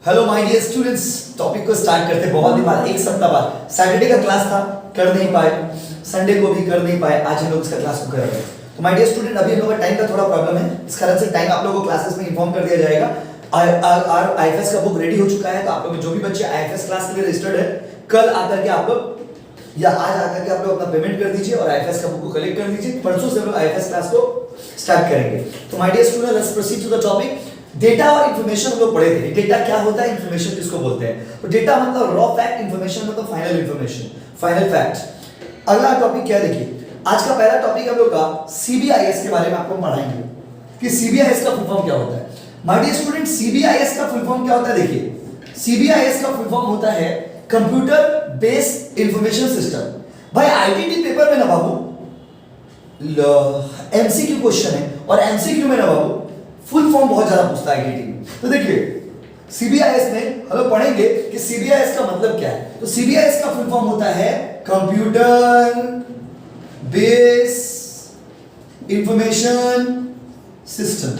Hello my dear students, topic को start करते हैं। बहुत दिन बाद, एक सप्ताह बाद सैटरडे का क्लास था, कर नहीं पाए, संडे को भी कर नहीं पाए, आज हम लोग इसका क्लास को कर रहे हैं। तो माय डियर स्टूडेंट, अभी हम लोग का टाइम का थोड़ा प्रॉब्लम है, इस कारण से टाइम आप लोगों को क्लासेस में इन्फॉर्म कर दिया जाएगा। आईएफएस का बुक रेडी हो चुका है, तो आप लोग जो भी बच्चे आईएफएस क्लास के लिए रजिस्टर्ड है, कल आकर के आप लोग या आज आकर के आप लोग अपना पेमेंट कर दीजिए और आईएफएस का बुक को कलेक्ट कर दीजिए। परसों से हम लोग आईएफएस क्लास को स्टार्ट करेंगे। तो my dear student, let's proceed to the topic. Data और इंफॉर्मेशन हम लोग पढ़े थे। डेटा क्या होता है, इंफॉर्मेशन किसको बोलते हैं। तो डेटा मतलब रॉ फैक्ट, इंफॉर्मेशन मतलब फाइनल इंफॉर्मेशन, फाइनल फैक्ट। अगला टॉपिक क्या देखिए, आज का पहला टॉपिक हम लोग का सीबीआईएस के बारे में आपको पढ़ाएंगे कि सीबीआईएस का फुल फॉर्म क्या होता है। माय डियर स्टूडेंट, सीबीआईएस का फुल फॉर्म क्या होता है। देखिए, सीबीआईएस का फुल फॉर्म होता है कंप्यूटर बेस्ड इंफॉर्मेशन सिस्टम। भाई आईटीटी पेपर में ना बाबू एमसीक्यू क्वेश्चन है, और एमसीक्यू में ना बाबू फुल फॉर्म बहुत ज्यादा पूछता है आईटीटी में। तो देखिए, सीबीआईएस में हम लोग पढ़ेंगे कि सीबीआईएस का मतलब क्या है। तो सीबीआईएस का फुल फॉर्म होता है computer based information system.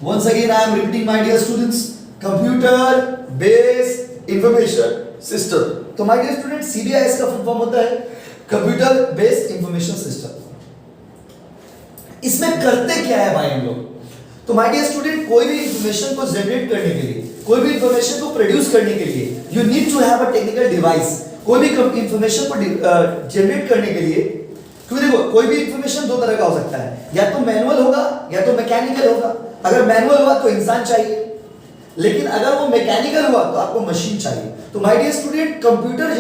Once again I am repeating my dear students, computer based information system. तो माय डियर स्टूडेंट, सीबीआईएस का फुल फॉर्म होता है कंप्यूटर बेस्ड इंफॉर्मेशन सिस्टम। इसमें करते क्या है भाई हम लोग। तो माय डियर स्टूडेंट, कोई भी इंफॉर्मेशन को जनरेट करने के लिए, कोई भी इंफॉर्मेशन को प्रोड्यूस करने के लिए you need to have a technical device. कोई भी इंफॉर्मेशन को जनरेट करने के लिए, क्योंकि देखो कोई भी इंफॉर्मेशन दो तरह का हो सकता है, या तो मैनुअल होगा या तो मैकेनिकल होगा। अगर मैनुअल हुआ तो इंसान चाहिए, लेकिन अगर वो मैकेनिकल हुआ तो आपको मशीन चाहिए। तो माय डियर स्टूडेंट, कंप्यूटर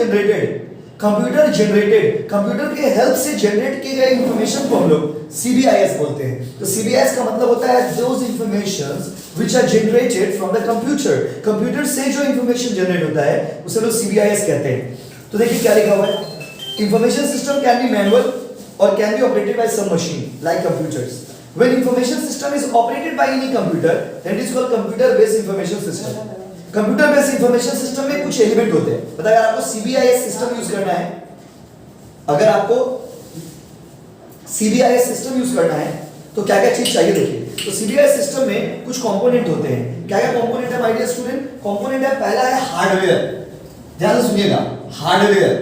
के हेल्प से जनरेट किए गए इंफॉर्मेशन को हम लोग सीबीआईएस बोलते हैं। तो सीबीआईएस का मतलब होता है those informations which are generated from the computer. Computer से जो इंफॉर्मेशन जनरेट होता है उसे लोग सीबीआईएस कहते हैं। तो देखिए क्या लिखा हुआ है, information system can be manual or can be operated by some machine like computers. When information system is operated by any computer, then it is called computer based information system. Computer based information system में कुछ element होते हैं। पता है, अगर आपको सीबीआईएस system use करना है, अगर आपको सीबीआईएस सिस्टम यूज करना है तो क्या क्या चीज चाहिए। देखिए, तो सीबीआईएस सिस्टम में कुछ कंपोनेंट होते हैं। क्या क्या कंपोनेंट है माय डियर स्टूडेंट। कंपोनेंट है, पहला है हार्डवेयर। ध्यान से सुनिएगा, हार्डवेयर।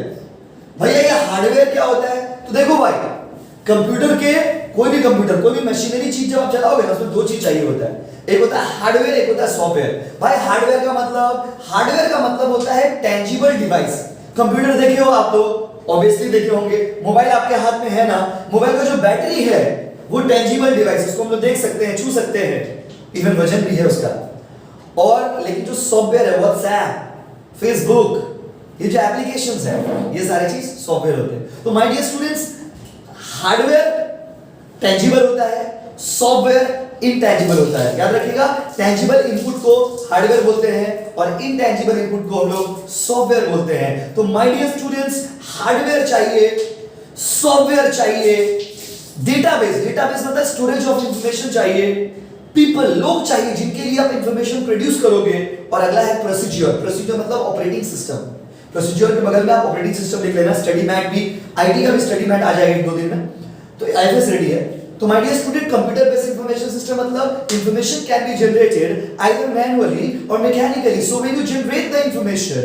भैया ये हार्डवेयर क्या होता है। तो देखो भाई, कंप्यूटर के कोई भी कंप्यूटर, कोई भी मशीनरी चीज जब आप चलाओगे ना, उसमें दो चीज चाहिए होता है, एक होता है हार्डवेयर, एक होता है सॉफ्टवेयर। भाई हार्डवेयर का मतलब होता है टेंजिबल डिवाइस। कंप्यूटर देखे हो आप लोग, ऑब्वियसली देखे होंगे। मोबाइल आपके हाथ में है ना, मोबाइल का जो बैटरी है वो टेंजिबल डिवाइस, उसको हम लोग देख सकते हैं, छू सकते हैं, इवन वजन भी है उसका। और लेकिन जो सॉफ्टवेयर है, व्हाट्सएप, फेसबुक, ये जो एप्लीकेशंस है, ये सारी चीज सॉफ्टवेयर होते हैं। तो my dear students, hardware tangible होता है, सॉफ्टवेयर इनटेंजिबल होता है। याद रखिएगा, टेंजिबल इनपुट को हार्डवेयर बोलते हैं और इनटेंजिबल इनपुट को हम लोग सॉफ्टवेयर बोलते हैं। तो माय डियर स्टूडेंट्स, हार्डवेयर चाहिए, सॉफ्टवेयर चाहिए, डेटाबेस मतलब स्टोरेज ऑफ इंफॉर्मेशन चाहिए, पीपल लोग चाहिए जिनके लिए आप इंफॉर्मेशन प्रोड्यूस करोगे, और अगला है प्रोसीजर मतलब ऑपरेटिंग सिस्टम। प्रोसीजर के बगल में आप ऑपरेटिंग सिस्टम लिख लेना। स्टडी मैट भी, आईटी का भी स्टडी मैट आ जाएगा 1-2 दिन में। तो आईएफएस रेडी है। तो my dear student, computer based information system मतलब information can be generated either manually or mechanically. So when you generate the information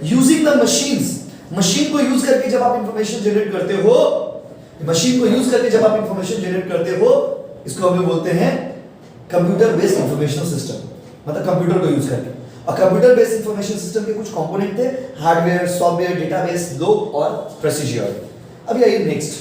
using the machines, machine को यूज करके जब आप इंफॉर्मेशन जनरेट करते हो, इसको हम लोग बोलते हैं कंप्यूटर बेस्ड इंफॉर्मेशन सिस्टम, मतलब कंप्यूटर को यूज करके। और कंप्यूटर बेस्ड इंफॉर्मेशन सिस्टम के कुछ कंपोनेंट थे, हार्डवेयर, सॉफ्टवेयर, डेटाबेस, लोग और प्रोसीजर। अब आइए नेक्स्ट,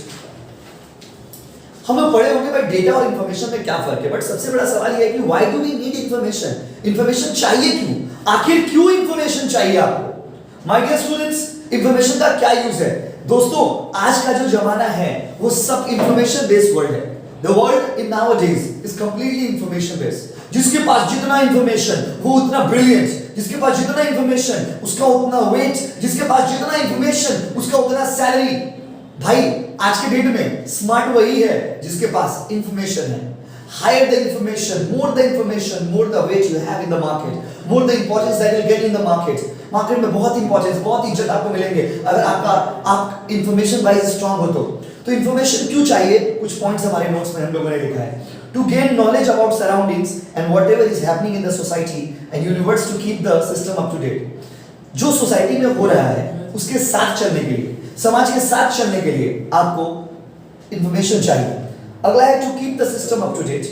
हम लोग पढ़े होंगे भाई डेटा और इंफॉर्मेशन में क्या फर्क है। बट सबसे बड़ा सवाल यह है कि why do we need information. Information चाहिए क्यों, आखिर क्यों इंफॉर्मेशन चाहिए आपको। माय डियर स्टूडेंट्स, इंफॉर्मेशन का क्या यूज है। दोस्तों, आज का जो जमाना है वो सब इंफॉर्मेशन बेस्ड वर्ल्ड है। The world in nowadays is completely information based. जिसके पास जितना इंफॉर्मेशन वो उतना ब्रिलियंट, जिसके पास जितना इंफॉर्मेशन उसका उतना वेट, जिसके पास जितना इंफॉर्मेशन उसका उतना सैलरी। भाई आज के डेट में स्मार्ट वही है जिसके पास इंफॉर्मेशन है। Higher the information, more the weight you have in the market, more the importance that you get in the market. Market में बहुत इंपॉर्टेंस, बहुत इज्जत आपको मिलेंगे अगर आप इंफॉर्मेशन वाइज स्ट्रांग हो तो। तो इंफॉर्मेशन क्यों चाहिए, कुछ पॉइंट्स हमारे नोट्स में हम लोगों ने लिखा है। to gain knowledge about surroundings and whatever is happening in the society and universe to keep the system up to date. जो सोसाइटी में हो रहा है उसके साथ चलने के लिए, समाज के साथ चलने के लिए आपको इंफॉर्मेशन चाहिए। अगला है to keep the system up to date.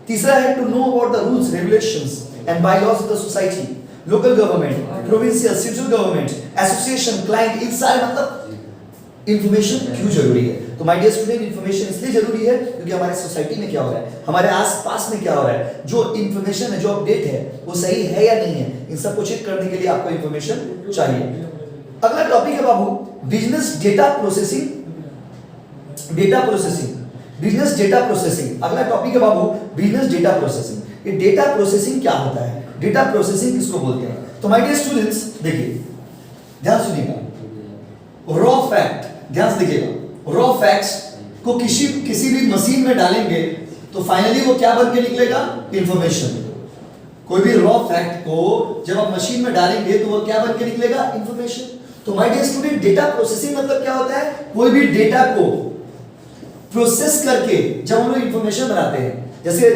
तीसरा है to know about the rules, regulations and bylaws of the society, local government, provincial, central government, association, client, इन सारे मतलब इंफॉर्मेशन क्यों जरूरी है? तो माय डियर स्टूडेंट, इंफॉर्मेशन इसलिए जरूरी है क्योंकि हमारे सोसाइटी में क्या हो रहा है, हमारे आसपास में क्या हो रहा है, जो इंफॉर्मेशन है, जो अपडेट है, वो सही है या नहीं है, इन सबको चेक करने के लिए आपको इंफॉर्मेशन चाहिए। अगला टॉपिक है बाबू business data processing. Data processing, business data processing, अगला टॉपिक है बाबू बिजनेस डेटा प्रोसेसिंग। ये डेटा प्रोसेसिंग क्या होता है, डेटा प्रोसेसिंग किसको बोलते हैं? तो माय डियर स्टूडेंट्स देखिए, ध्यान सुनिएगा, रॉ फैक्ट, ध्यान से देखिएगा, रॉ फैक्ट्स को किसी भी मशीन में डालेंगे तो फाइनली वो क्या बन के निकलेगा? इंफॉर्मेशन। कोई भी रॉ फैक्ट को जब आप मशीन में डालेंगे तो वो क्या बन के निकलेगा? इंफॉर्मेशन। तो my dear student, data processing मतलब क्या होता है? कोई भी डेटा को प्रोसेस करके जब हम लोग इंफॉर्मेशन बनाते हैं, जैसे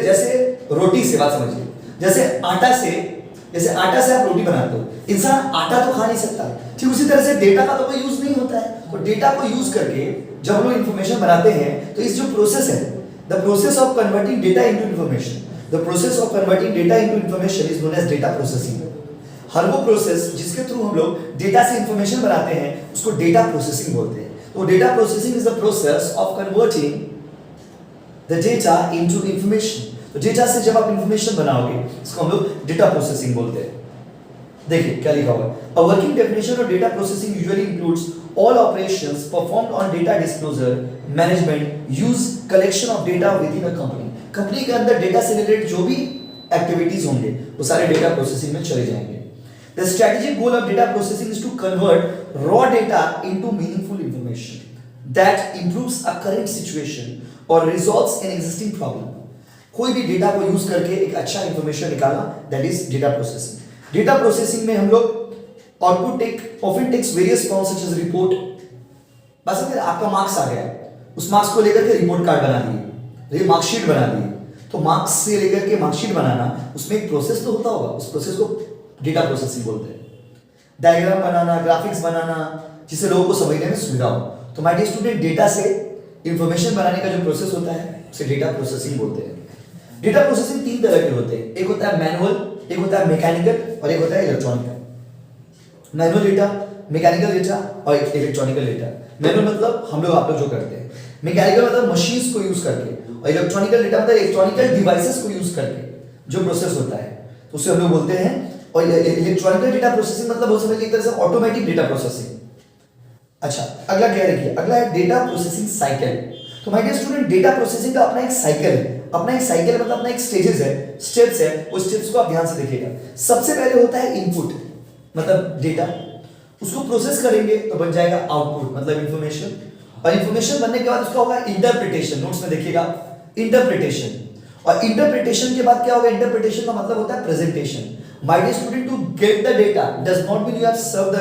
रोटी से, बात समझिए, जैसे आटा से आप रोटी बनाते हो, इंसान आटा तो खा नहीं सकता, ठीक उसी तरह से डेटा का तो कोई यूज नहीं होता है। तो डेटा को यूज करके जब हम लोग इंफॉर्मेशन बनाते हैं तो इस जो प्रोसेस है, the process of converting data into information, the process of converting data into information is known as data processing. हर वो प्रोसेस जिसके थ्रू हम लोग डेटा से इंफॉर्मेशन बनाते हैं उसको डेटा प्रोसेसिंग बोलते हैं। तो data processing is the process of converting the data into information. तो डेटा से जब आप इंफॉर्मेशन बनाओगे इसको हम लोग डेटा प्रोसेसिंग बोलते हैं। देखिए क्या लिखा हुआ है, a working definition of data processing usually includes all operations performed on data disclosure, management, use, collection of data with in a company. Company के अंदर डेटा से रिलेटेड जो भी एक्टिविटीज होंगे वो सारे डेटा प्रोसेसिंग में चले जाएंगे। The strategic goal of data processing is to convert raw data into meaningful information that improves a current situation or resolves an existing problem. कोई भी डेटा को यूज करके एक अच्छा इंफॉर्मेशन निकालना, that is data processing. Data processing में हम लोग output often takes various forms such as report, बस अगर आपका मार्क्स आ गया, उस मार्क्स को लेकर के रिपोर्ट कार्ड बना दिए, मार्कशीट बना दिए, तो मार्क्स से लेकर के मार्कशीट बनाना, उसमें एक प्रोसेस तो होता होगा, उस प्रोसेस को डेटा प्रोसेसिंग बोलते हैं। डायग्राम बनाना, ग्राफिक्स बनाना, जिससे लोगों को समझने में सुविधा हो। तो माय डियर स्टूडेंट, डेटा से इंफॉर्मेशन बनाने का जो प्रोसेस होता है उसे डेटा प्रोसेसिंग बोलते हैं। डेटा प्रोसेसिंग तीन तरह के होते हैं, एक होता है मैनुअल, एक होता है मैकेनिकल और एक होता है electronical. Manual data, mechanical data और इलेक्ट्रॉनिकल डेटा। मैनुअल मतलब हम लोग आप लोग जो करते हैं, मैकेनिकल मतलब मशीन्स को यूज करके, और इलेक्ट्रॉनिकल डेटा मतलब इलेक्ट्रॉनिकल डिवाइसेस को यूज करके जो प्रोसेस होता है तो उसे हम लोग बोलते हैं। और इलेक्ट्रॉनिकल डेटा प्रोसेसिंग मतलब हो समझ एक तरह से ऑटोमेटिक डेटा प्रोसेसिंग। अच्छा, अगला क्या देखिए, अगला है डेटा प्रोसेसिंग साइकिल। तो my dear student, data processing का अपना एक साइकिल है, अपना एक साइकिल मतलब अपना एक स्टेजेस है, स्टेप्स है। वो स्टेप्स को आप ध्यान से देखिएगा। सबसे पहले होता है इनपुट, मतलब डेटा, उसको प्रोसेस करेंगे तो बन जाएगा आउटपुट मतलब इंफॉर्मेशन, और इंफॉर्मेशन बनने के बाद उसका होगा इंटरप्रिटेशन। नोट्स में देखिएगा इंटरप्रिटेशन, और इंटरप्रिटेशन के बाद क्या होगा? इंटरप्रिटेशन का मतलब होता है presentation. My dear student, to get the data does not mean you have serve the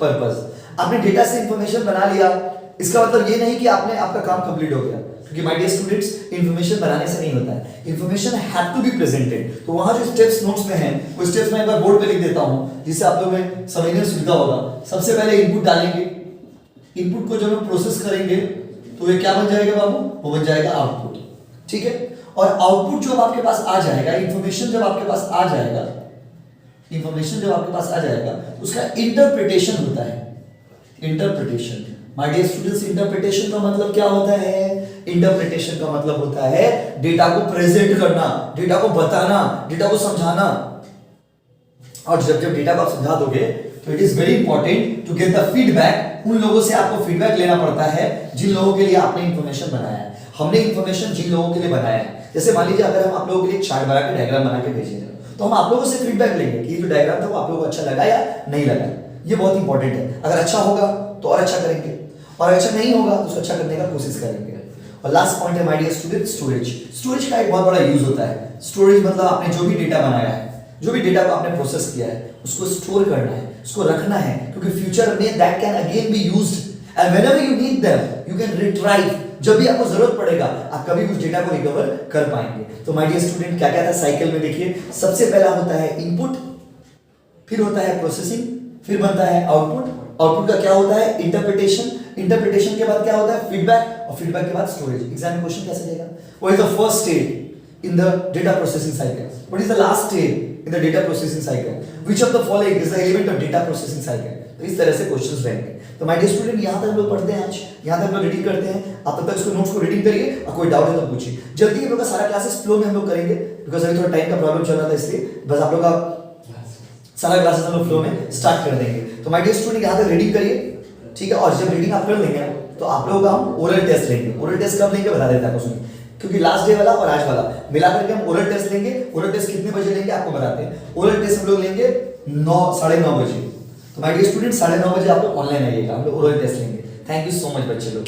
purpose. आपने डेटा से इंफॉर्मेशन बना लिया, इसका मतलब ये नहीं कि आपने आपका काम कंप्लीट हो गया, क्योंकि माय डियर स्टूडेंट्स इंफॉर्मेशन बनाने से नहीं होता है, information have to be presented. तो वहां जो स्टेप्स नोट्स में हैं वो स्टेप्स मैं एक बार बोर्ड पे लिख देता हूं जिससे आप लोगों में समझने में सुविधा होगा। सबसे पहले इनपुट डालेंगे, इनपुट को जब हम प्रोसेस करेंगे तो ये क्या बन जाएगा बाबू? वो बन जाएगा आउटपुट, ठीक है। और आउटपुट जब आपके पास आ जाएगा, इंफॉर्मेशन जब आपके पास आ जाएगा, इंफॉर्मेशन जब आपके पास आ जाएगा उसका इंटरप्रिटेशन होता है। Interpretation, my dear students, interpretation का मतलब क्या होता है? इंटरप्रिटेशन का मतलब होता है डेटा को प्रेजेंट करना, डेटा को बताना, डेटा को समझाना। और जब डेटा को आप समझा दोगे तो it is very important to get the feedback. उन लोगों से आपको फीडबैक लेना पड़ता है जिन लोगों के लिए आपने इंफॉर्मेशन बनाया है। हमने इंफॉर्मेशन जिन लोगों के लिए बनाया है, जैसे मान लीजिए अगर हम आप लोगों के लिए एक चार्ट बना के डायग्राम बना के भेजेंगे तो हम आप लोगों से फीडबैक लेंगे कि ये जो डायग्राम था वो आप लोगों को अच्छा लगा या नहीं लगा। ये बहुत इंपॉर्टेंट है। अगर अच्छा होगा तो और अच्छा करेंगे, और अच्छा नहीं होगा तो उसको अच्छा करने का कोशिश करेंगे। और लास्ट पॉइंट है my dear student, storage. Storage का एक बहुत बड़ा यूज होता है। स्टोरेज मतलब आपने जो भी डेटा बनाया है, जो भी डेटा को आपने प्रोसेस किया है, उसको स्टोर करना है, उसको रखना है, क्योंकि फ्यूचर में that can again be used and whenever you need them you can retrieve जब भी आपको जरूरत पड़ेगा आप कभी उस डेटा को रिकवर कर पाएंगे। तो माय डियर स्टूडेंट क्या क्या था साइकिल में, देखिए सबसे पहला होता है इनपुट, फिर होता है प्रोसेसिंग, फिर बनता है आउटपुट, आउटपुट का क्या होता है इंटरप्रिटेशन, इंटरप्रिटेशन के बाद क्या होता है फीडबैक, और फीडबैक के बाद स्टोरेज। एग्जाम में क्वेश्चन कैसे देगा, what is the first stage in the data processing cycle, what is the last stage in the data processing cycle, which of the following is the element of data processing cycle. तो इस तरह से questions रहेंगे। तो my dear student यहां तक हम लोग पढ़ते हैं, आज यहां तक हम लोग रीडिंग करते हैं। आप तब तक इसको नोट्स को रीडिंग करिए और कोई डाउट है तो पूछिए। जल्दी हम लोग का सारा क्लासेस फ्लो में हम लोग करेंगे, बिकॉज अभी थोड़ा टाइम का प्रॉब्लम चल रहा था, इसलिए बस आप लोग का सारा क्लासेस हम लोग फ्लो में स्टार्ट कर देंगे। तो माय डियर स्टूडेंट यहां तक रीडिंग करिए, ठीक है। और जब रीडिंग आप कर लेंगे तो आप लोगों का हम ओरल टेस्ट लेंगे। ओरल टेस्ट कब लेंगे बता देता हूं, सुनिए, क्योंकि लास्ट डे वाला और आज वाला मिला करके हम ओरल टेस्ट लेंगे। ओरल टेस्ट कितने बजे लेंगे आपको बताते हैं। ओरल टेस्ट हम लोग लेंगे 9:30 बजे। तो माय डियर स्टूडेंट 9:30 बजे आप लोग ऑनलाइन आइएगा, हम लोग ओरल टेस्ट लेंगे। थैंक यू सो मच बच्चे लोग।